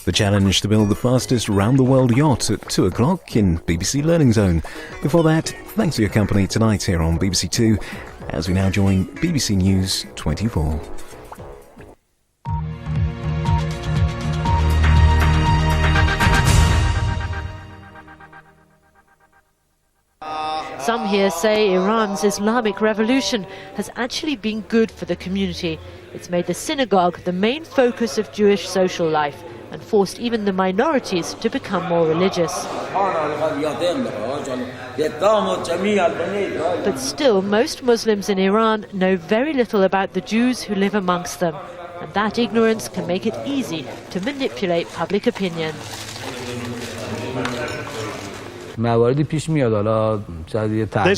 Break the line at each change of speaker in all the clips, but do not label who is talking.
The challenge to build the fastest round-the-world yacht at 2 o'clock in BBC Learning Zone. Before that, thanks for your company tonight here on BBC Two, as we now join BBC News 24.
Some here say Iran's Islamic revolution has actually been good for the community. It's made the synagogue the main focus of Jewish social life and forced even the minorities to become more religious. But still, most Muslims in Iran know very little about the Jews who live amongst them, and that ignorance can make it easy to manipulate public opinion.
There's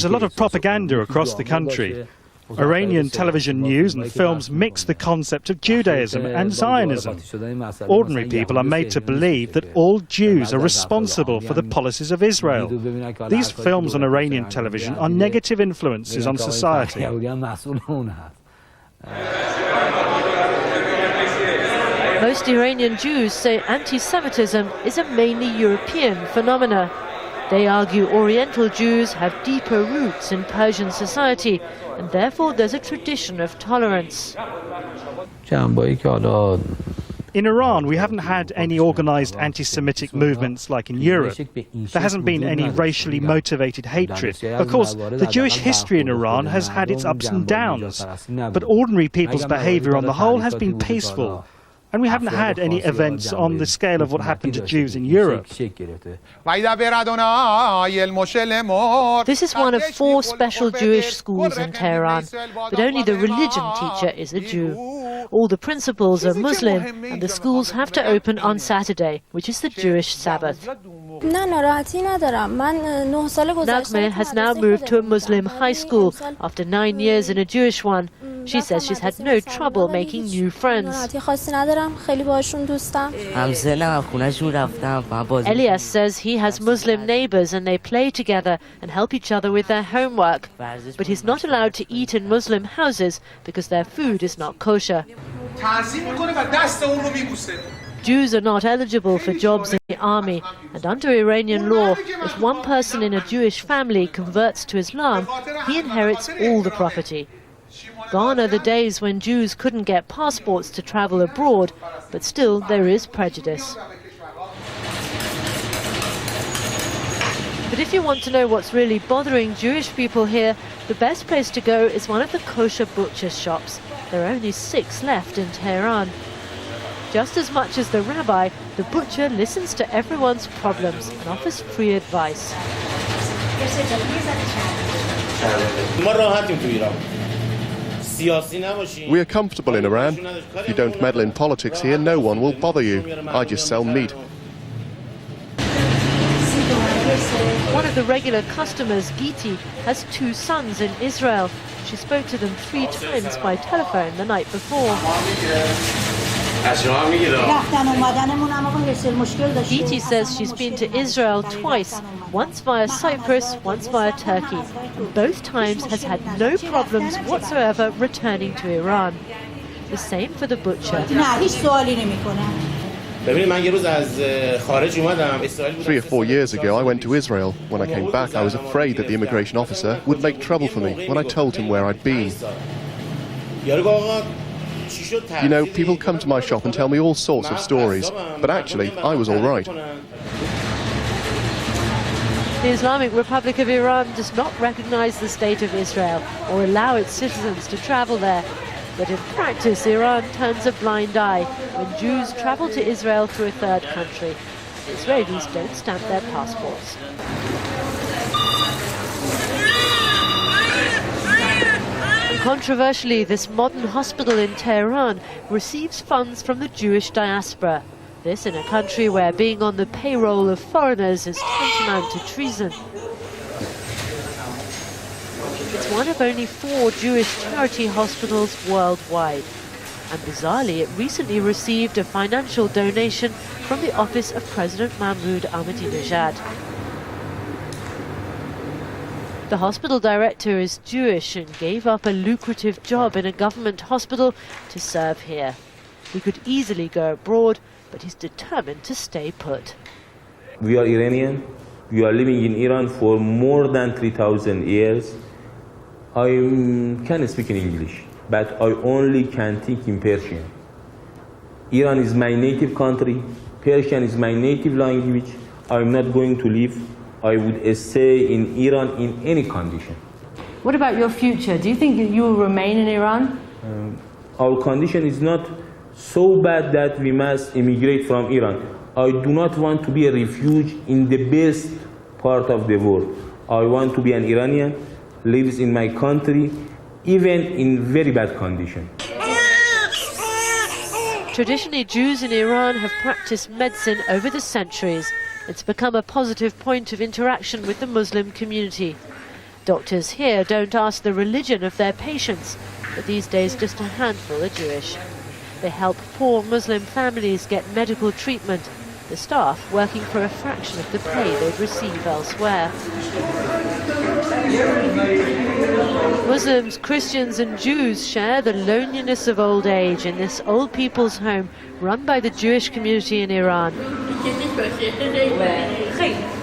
a lot of propaganda across the country. Iranian television news and films mix the concept of Judaism and Zionism. Ordinary people are made to believe that all Jews are responsible for the policies of Israel. These films on Iranian television are negative influences on society.
Most Iranian Jews say anti-Semitism is a mainly European phenomenon. They argue Oriental Jews have deeper roots in Persian society, and therefore there's a tradition of tolerance.
In Iran, we haven't had any organized anti-Semitic movements like in Europe. There hasn't been any racially motivated hatred. Of course, the Jewish history in Iran has had its ups and downs, but ordinary people's behavior on the whole has been peaceful. And we haven't had any events on the scale of what happened to Jews in Europe.
This is one of 4 special Jewish schools in Tehran, but only the religion teacher is a Jew. All the principals are Muslim, and the schools have to open on Saturday, which is the Jewish Sabbath. Naghmeh has now moved to a Muslim high school after 9 years in a Jewish one. She says she's had no trouble making new friends. Elias says he has Muslim neighbors and they play together and help each other with their homework. But he's not allowed to eat in Muslim houses because their food is not kosher. Jews are not eligible for jobs in the army, and under Iranian law, if one person in a Jewish family converts to Islam, he inherits all the property. Gone are the days when Jews couldn't get passports to travel abroad, but still there is prejudice. But if you want to know what's really bothering Jewish people here, the best place to go is one of the kosher butcher's shops. There are only 6 left in Tehran. Just as much as the rabbi, the butcher listens to everyone's problems and offers free advice.
We are comfortable in Iran. If you don't meddle in politics here, no one will bother you. I just sell meat.
One of the regular customers, Giti, has 2 sons in Israel. She spoke to them 3 times by telephone the night before. Giti says she's been to Israel twice, once via Cyprus, once via Turkey, and both times has had no problems whatsoever returning to Iran. The same for the butcher.
3 or 4 years ago, I went to Israel. When I came back, I was afraid that the immigration officer would make trouble for me when I told him where I'd been. You know, people come to my shop and tell me all sorts of stories, but actually, I was all right.
The Islamic Republic of Iran does not recognize the state of Israel or allow its citizens to travel there. But in practice, Iran turns a blind eye when Jews travel to Israel through a third country. Israelis don't stamp their passports. Controversially, this modern hospital in Tehran receives funds from the Jewish diaspora. This in a country where being on the payroll of foreigners is tantamount to treason. It's one of only 4 Jewish charity hospitals worldwide. And bizarrely, it recently received a financial donation from the office of President Mahmoud Ahmadinejad. The hospital director is Jewish and gave up a lucrative job in a government hospital to serve here. He could easily go abroad, but he's determined to stay put.
We are Iranian. We are living in Iran for more than 3,000 years. I can speak in English, but I only can think in Persian. Iran is my native country. Persian is my native language. I'm not going to leave. I would stay in Iran in any condition.
What about your future? Do you think that you will remain in Iran?
Our condition is not so bad that we must immigrate from Iran. I do not want to be a refuge in the best part of the world. I want to be an Iranian, lives in my country, even in very bad condition.
Traditionally, Jews in Iran have practiced medicine over the centuries. It's become a positive point of interaction with the Muslim community. Doctors here don't ask the religion of their patients, but these days just a handful are Jewish. They help poor Muslim families get medical treatment, the staff working for a fraction of the pay they'd receive elsewhere. Muslims, Christians and Jews share the loneliness of old age in this old people's home run by the Jewish community in Iran.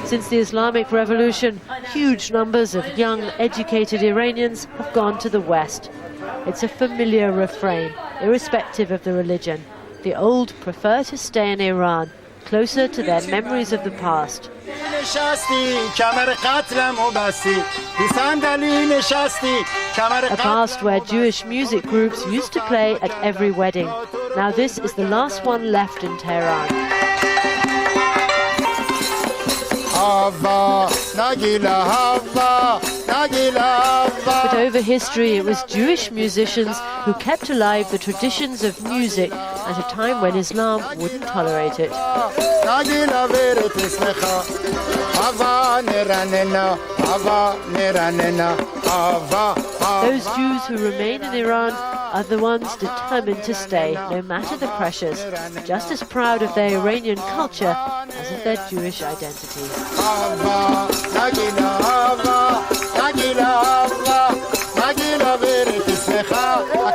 Since the Islamic Revolution, huge numbers of young, educated Iranians have gone to the West. It's a familiar refrain, irrespective of the religion. The old prefer to stay in Iran, closer to their memories of the past. A past where Jewish music groups used to play at every wedding. Now this is the last one left in Tehran. But over history, it was Jewish musicians who kept alive the traditions of music at a time when Islam wouldn't tolerate it. Those Jews who remain in Iran are the ones determined to stay, no matter the pressures, just as proud of their Iranian culture as of their Jewish identity.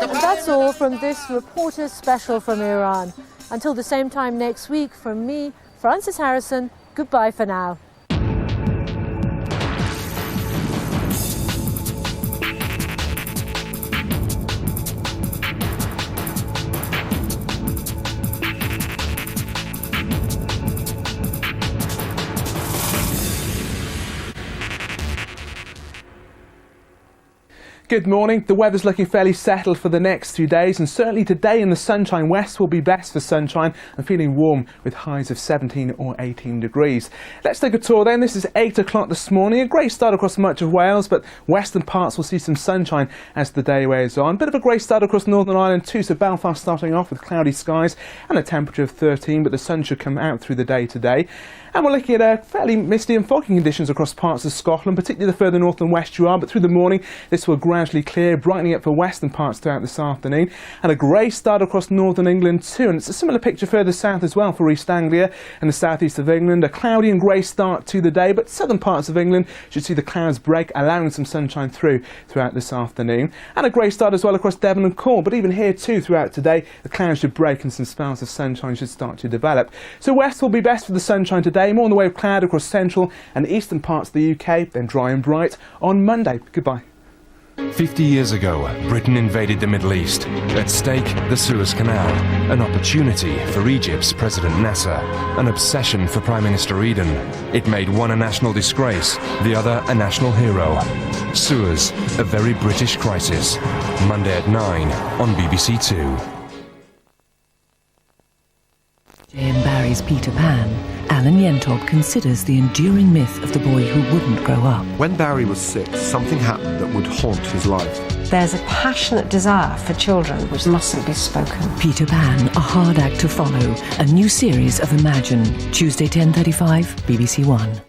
And that's all from this Reporter's Special from Iran. Until the same time next week, from me, Frances Harrison, goodbye for now.
Good morning. The weather's looking fairly settled for the next 2 days, and certainly today in the Sunshine West will be best for sunshine and feeling warm with highs of 17 or 18 degrees. Let's take a tour then. This is 8 o'clock this morning. A great start across much of Wales, but western parts will see some sunshine as the day wears on. Bit of a great start across Northern Ireland too, so Belfast starting off with cloudy skies and a temperature of 13, but the sun should come out through the day today. And we're looking at fairly misty and foggy conditions across parts of Scotland, particularly the further north and west you are, but through the morning this will gradually clear, brightening up for western parts throughout this afternoon. And a grey start across northern England too, and it's a similar picture further south as well for East Anglia and the southeast of England. A cloudy and grey start to the day, but southern parts of England should see the clouds break, allowing some sunshine throughout this afternoon. And a grey start as well across Devon and Cornwall, but even here too throughout today the clouds should break and some spells of sunshine should start to develop. So west will be best for the sunshine today, more in the way of cloud across central and eastern parts of the UK, then dry and bright on Monday. Goodbye.
50 years ago, Britain invaded the Middle East. At stake, the Suez Canal, an opportunity for Egypt's President Nasser, an obsession for Prime Minister Eden. It made one a national disgrace, the other a national hero. Suez, a very British crisis. Monday at 9 on BBC Two.
J.M. Barrie's Peter Pan, Alan Yentob considers the enduring myth of the boy who wouldn't grow up.
When Barrie was 6, something happened that would haunt his life.
There's a passionate desire for children which mustn't be spoken.
Peter Pan, a hard act to follow. A new series of Imagine. Tuesday 10:35, BBC One.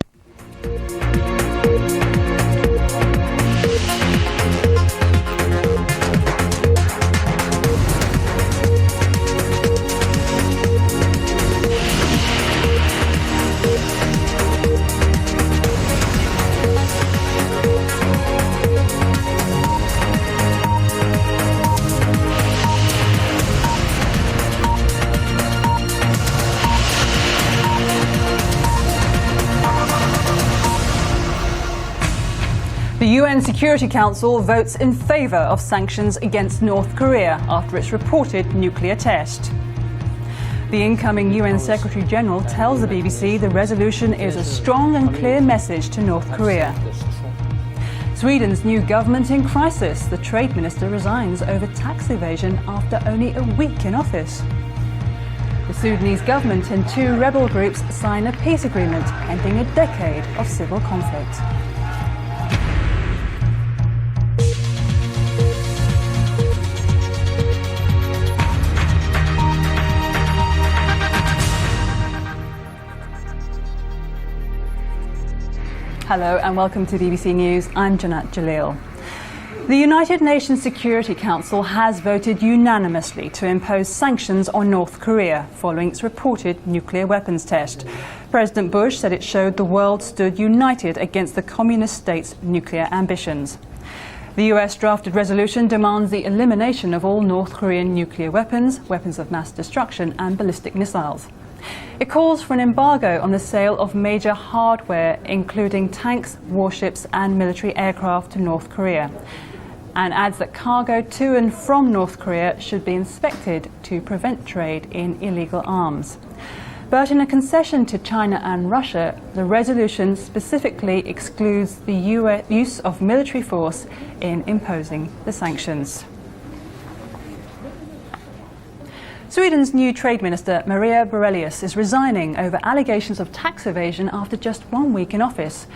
UN Security Council votes in favour of sanctions against North Korea after its reported nuclear test. The incoming UN Secretary-General tells the BBC the resolution is a strong and clear message to North Korea. Sweden's new government in crisis. The trade minister resigns over tax evasion after only a week in office. The Sudanese government and two rebel groups sign a peace agreement ending a decade of civil conflict. Hello and welcome to BBC News. I'm Janat Jalil. The United Nations Security Council has voted unanimously to impose sanctions on North Korea following its reported nuclear weapons test. President Bush said it showed the world stood united against the communist state's nuclear ambitions. The US drafted resolution demands the elimination of all North Korean nuclear weapons, weapons of mass destruction and ballistic missiles. It calls for an embargo on the sale of major hardware, including tanks, warships and military aircraft to North Korea, and adds that cargo to and from North Korea should be inspected to prevent trade in illegal arms. But in a concession to China and Russia, the resolution specifically excludes the use of military force in imposing the sanctions. Sweden's new Trade Minister, Maria Borelius, is resigning over allegations of tax evasion after just 1 week in office.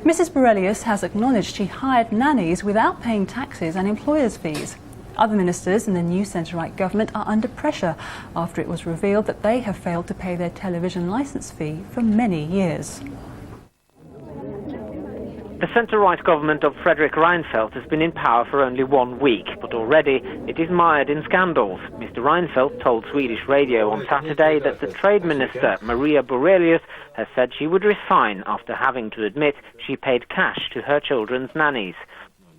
Mrs. Borelius has acknowledged she hired nannies without paying taxes and employers' fees. Other ministers in the new centre-right government are under pressure after it was revealed that they have failed to pay their television licence fee for many years.
The centre-right government of Fredrik Reinfeldt has been in power for only 1 week, but already it is mired in scandals. Mr. Reinfeldt told Swedish radio on Saturday that the Trade Minister, Maria Borelius, has said she would resign after having to admit she paid cash to her children's nannies.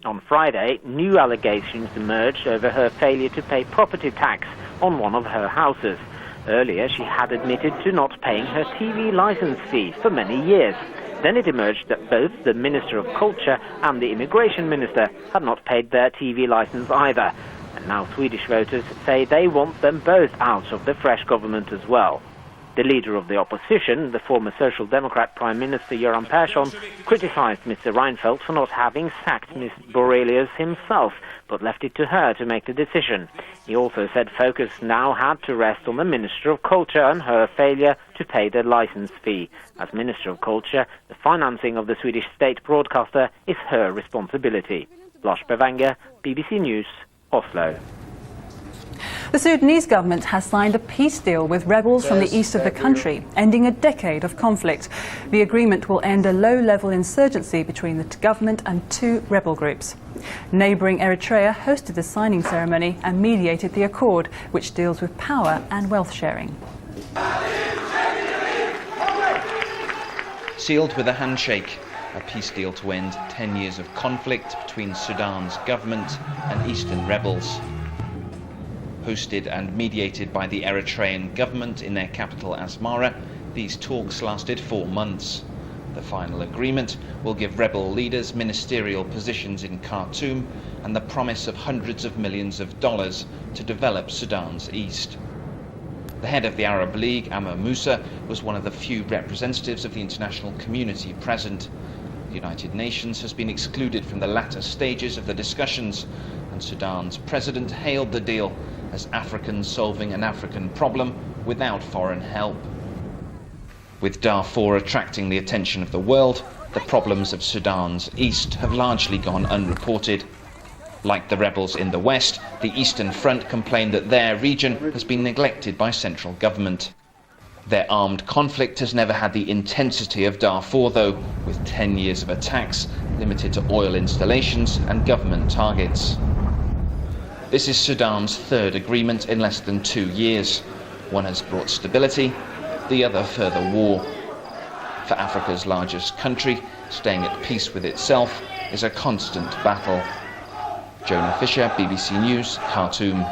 On Friday, new allegations emerged over her failure to pay property tax on one of her houses. Earlier, she had admitted to not paying her TV licence fee for many years. Then it emerged that both the Minister of Culture and the Immigration Minister had not paid their TV licence either. And now Swedish voters say they want them both out of the fresh government as well. The leader of the opposition, the former Social Democrat Prime Minister Göran Persson, criticised Mr. Reinfeldt for not having sacked Ms. Borelius himself, but left it to her to make the decision. He also said focus now had to rest on the Minister of Culture and her failure to pay the licence fee. As Minister of Culture, the financing of the Swedish state broadcaster is her responsibility. Lars Bevanger, BBC News, Oslo.
The Sudanese government has signed a peace deal with rebels from the east of the country, ending a decade of conflict. The agreement will end a low-level insurgency between the government and two rebel groups. Neighbouring Eritrea hosted the signing ceremony and mediated the accord, which deals with power and wealth sharing.
Sealed with a handshake, a peace deal to end 10 years of conflict between Sudan's government and eastern rebels. Hosted and mediated by the Eritrean government in their capital Asmara, these talks lasted 4 months. The final agreement will give rebel leaders ministerial positions in Khartoum and the promise of hundreds of millions of dollars to develop Sudan's east. The head of the Arab League, Amr Moussa, was one of the few representatives of the international community present. The United Nations has been excluded from the latter stages of the discussions, and Sudan's president hailed the deal as Africans solving an African problem without foreign help. With Darfur attracting the attention of the world, the problems of Sudan's east have largely gone unreported. Like the rebels in the west, the Eastern Front complained that their region has been neglected by central government. Their armed conflict has never had the intensity of Darfur, though, with 10 years of attacks limited to oil installations and government targets. This is Sudan's third agreement in less than 2 years. One has brought stability, the other further war. For Africa's largest country, staying at peace with itself is a constant battle. Jonah Fisher, BBC News, Khartoum.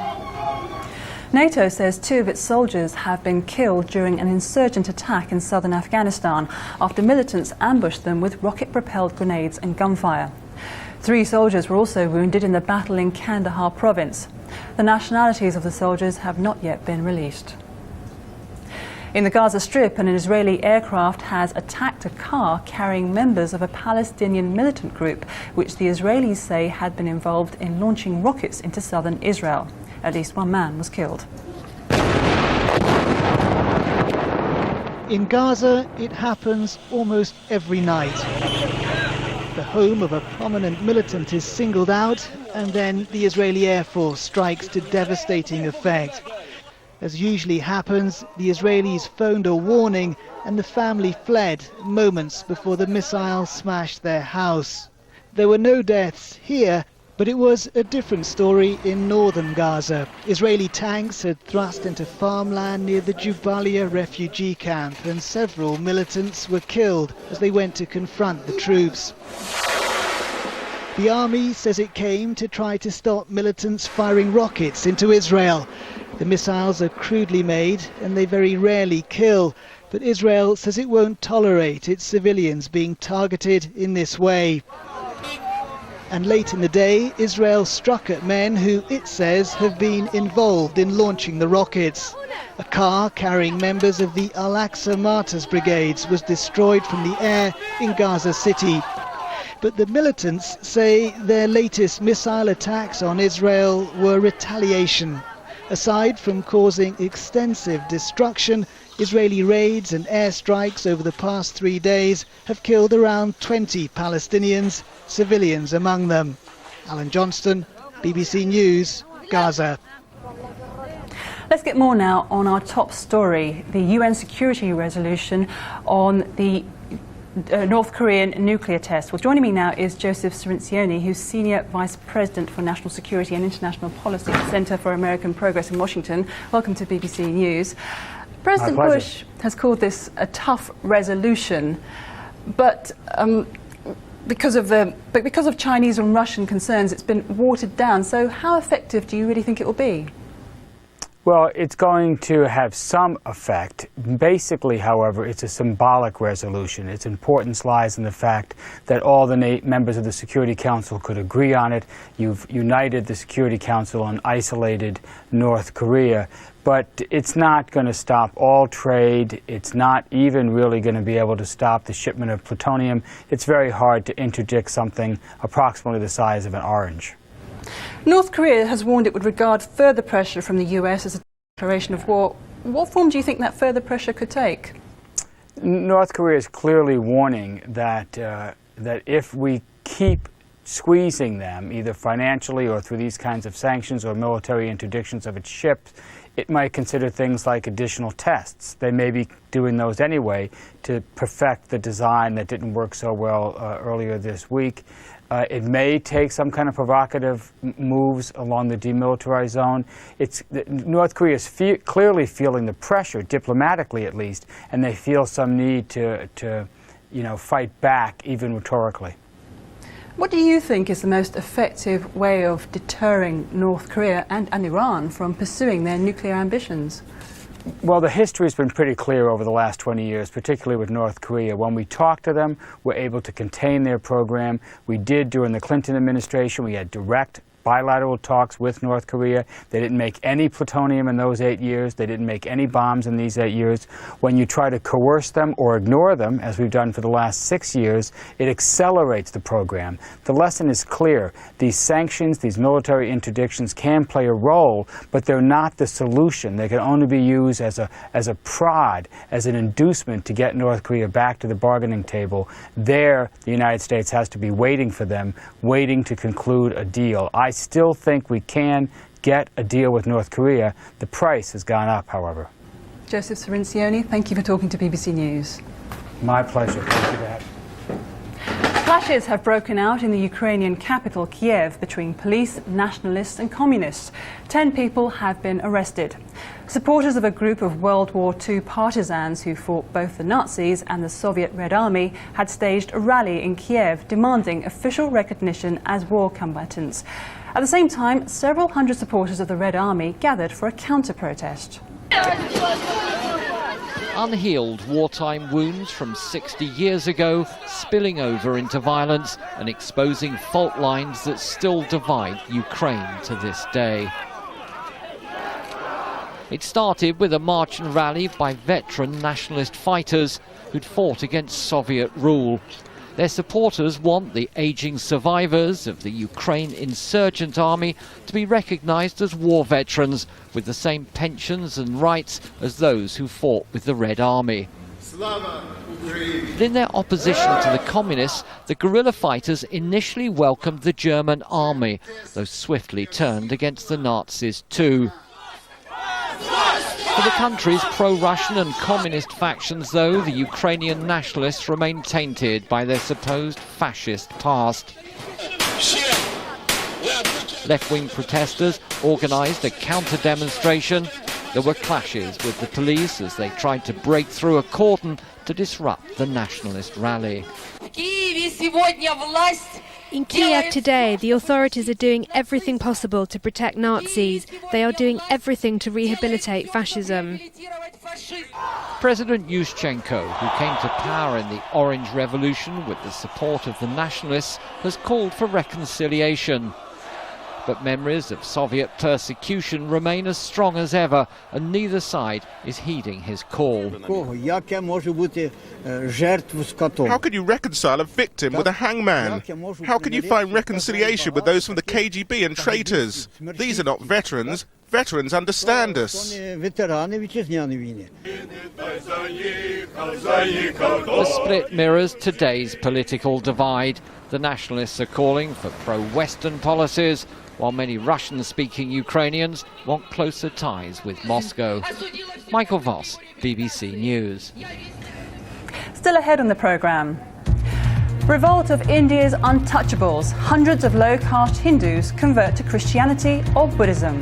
NATO says 2 of its soldiers have been killed during an insurgent attack in southern Afghanistan after militants ambushed them with rocket-propelled grenades and gunfire. 3 soldiers were also wounded in the battle in Kandahar province. The nationalities of the soldiers have not yet been released. In the Gaza Strip, an Israeli aircraft has attacked a car carrying members of a Palestinian militant group, which the Israelis say had been involved in launching rockets into southern Israel. At least 1 man was killed.
In Gaza, it happens almost every night. The home of a prominent militant is singled out, and then the Israeli Air Force strikes to devastating effect. As usually happens, the Israelis phoned a warning and the family fled moments before the missile smashed their house. There were no deaths here, but it was a different story in northern Gaza. Israeli tanks had thrust into farmland near the Jubalia refugee camp, and several militants were killed as they went to confront the troops. The army says it came to try to stop militants firing rockets into Israel. The missiles are crudely made and they very rarely kill, but Israel says it won't tolerate its civilians being targeted in this way. And late in the day, Israel struck at men who it says have been involved in launching the rockets. A car carrying members of the Al-Aqsa Martyrs Brigades was destroyed from the air in Gaza City. But the militants say their latest missile attacks on Israel were retaliation. Aside from causing extensive destruction, Israeli raids and airstrikes over the past 3 days have killed around 20 Palestinians, civilians among them. Alan Johnston, BBC News, Gaza.
Let's get more now on our top story, the UN security resolution on the North Korean nuclear test. Well, joining me now is Joseph Cirincione, who's Senior Vice President for National Security and International Policy at the Center for American Progress in Washington. Welcome to BBC News. President Bush has called this a tough resolution, but because of Chinese and Russian concerns, it's been watered down. So how effective do you really think it will be?
Well, it's going to have some effect. Basically, however, it's a symbolic resolution. Its importance lies in the fact that all the members of the Security Council could agree on it. You've united the Security Council on isolated North Korea. But it's not going to stop all trade. It's not even really going to be able to stop the shipment of plutonium. It's very hard to interdict something approximately the size of an orange.
North Korea has warned it would regard further pressure from the US as a declaration of war. What form do you think that further pressure could take?
North Korea is clearly warning that that if we keep squeezing them, either financially or through these kinds of sanctions or military interdictions of its ships, it might consider things like additional tests. They may be doing those anyway to perfect the design that didn't work so well earlier this week. It may take some kind of provocative moves along the demilitarized zone. North Korea is clearly feeling the pressure, diplomatically at least, and they feel some need to fight back, even rhetorically.
What do you think is the most effective way of deterring North Korea and Iran from pursuing their nuclear ambitions?
Well, the history has been pretty clear over the last 20 years, particularly with North Korea. When we talked to them, we're able to contain their program. We did during the Clinton administration. We had direct bilateral talks with North Korea. They didn't make any plutonium in those 8 years. They didn't make any bombs in these 8 years. When you try to coerce them or ignore them, as we've done for the last 6 years, it accelerates the program. The lesson is clear. These sanctions, these military interdictions can play a role, but they're not the solution. They can only be used as a prod, as an inducement to get North Korea back to the bargaining table. There, the United States has to be waiting for them, waiting to conclude a deal. I still think we can get a deal with North Korea. The price has gone up, however.
Joseph Cirincione, thank you for talking to BBC News.
My pleasure. Thank you for having me.
Clashes have broken out in the Ukrainian capital, Kiev, between police, nationalists and communists. 10 people have been arrested. Supporters of a group of World War II partisans who fought both the Nazis and the Soviet Red Army had staged a rally in Kiev demanding official recognition as war combatants. At the same time, several hundred supporters of the Red Army gathered for a counter-protest.
unhealed wartime wounds from 60 years ago spilling over into violence and exposing fault lines that still divide Ukraine to this day. It started with a march and rally by veteran nationalist fighters who'd fought against Soviet rule. Their supporters want the ageing survivors of the Ukraine insurgent army to be recognised as war veterans with the same pensions and rights as those who fought with the Red Army. But in their opposition to the communists, the guerrilla fighters initially welcomed the German army, though swiftly turned against the Nazis too. For the country's pro-Russian and communist factions, though, the Ukrainian nationalists remain tainted by their supposed fascist past. Left-wing protesters organised a counter-demonstration. There were clashes with the police as they tried to break through a cordon to disrupt the nationalist rally.
In Kiev today, the authorities are doing everything possible to protect Nazis. They are doing everything to rehabilitate fascism.
President Yushchenko, who came to power in the Orange Revolution with the support of the nationalists, has called for reconciliation. But memories of Soviet persecution remain as strong as ever, and neither side is heeding his call.
How can you reconcile a victim with a hangman? How can you find reconciliation with those from the KGB and traitors? These are not veterans. Veterans understand us.
The split mirrors today's political divide. The nationalists are calling for pro-Western policies, while many Russian-speaking Ukrainians want closer ties with Moscow. Michael Voss, BBC News.
Still ahead on the programme. Revolt of India's untouchables. Hundreds of low-caste Hindus convert to Christianity or Buddhism.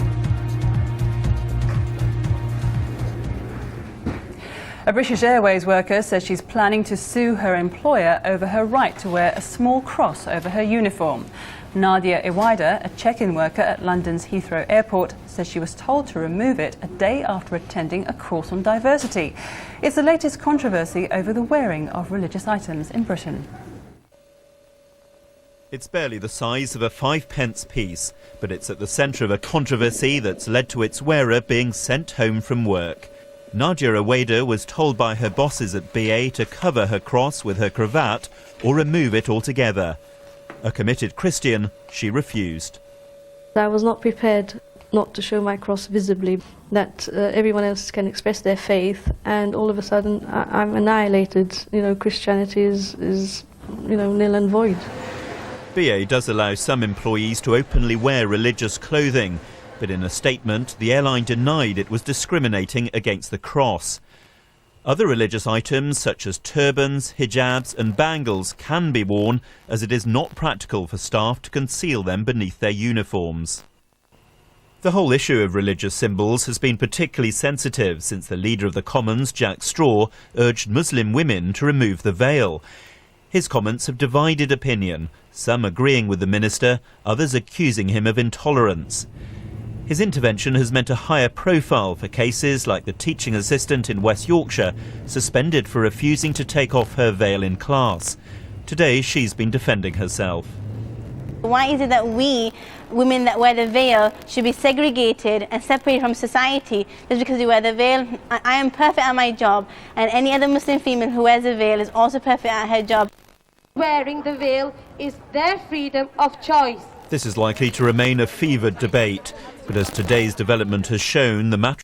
A British Airways worker says she's planning to sue her employer over her right to wear a small cross over her uniform. Nadia Iwaida, a check-in worker at London's Heathrow Airport, says she was told to remove it a day after attending a course on diversity. It's the latest controversy over the wearing of religious items in Britain.
It's barely the size of a 5-pence piece, but it's at the centre of a controversy that's led to its wearer being sent home from work. Nadia Iwaida was told by her bosses at BA to cover her cross with her cravat or remove it altogether. A committed Christian, she refused.
I was not prepared not to show my cross visibly, that everyone else can express their faith, and all of a sudden I'm annihilated. You know, Christianity is nil and void.
BA does allow some employees to openly wear religious clothing, but in a statement the airline denied it was discriminating against the cross. Other religious items such as turbans, hijabs and bangles can be worn, as it is not practical for staff to conceal them beneath their uniforms. The whole issue of religious symbols has been particularly sensitive since the Leader of the Commons, Jack Straw, urged Muslim women to remove the veil. His comments have divided opinion, some agreeing with the minister, others accusing him of intolerance. His intervention has meant a higher profile for cases like the teaching assistant in West Yorkshire, suspended for refusing to take off her veil in class. Today she's been defending herself.
Why is it that we, women that wear the veil, should be segregated and separated from society just because we wear the veil? I am perfect at my job, and any other Muslim female who wears a veil is also perfect at her job.
Wearing the veil is their freedom of choice.
This is likely to remain a fevered debate, but as today's development has shown, the matter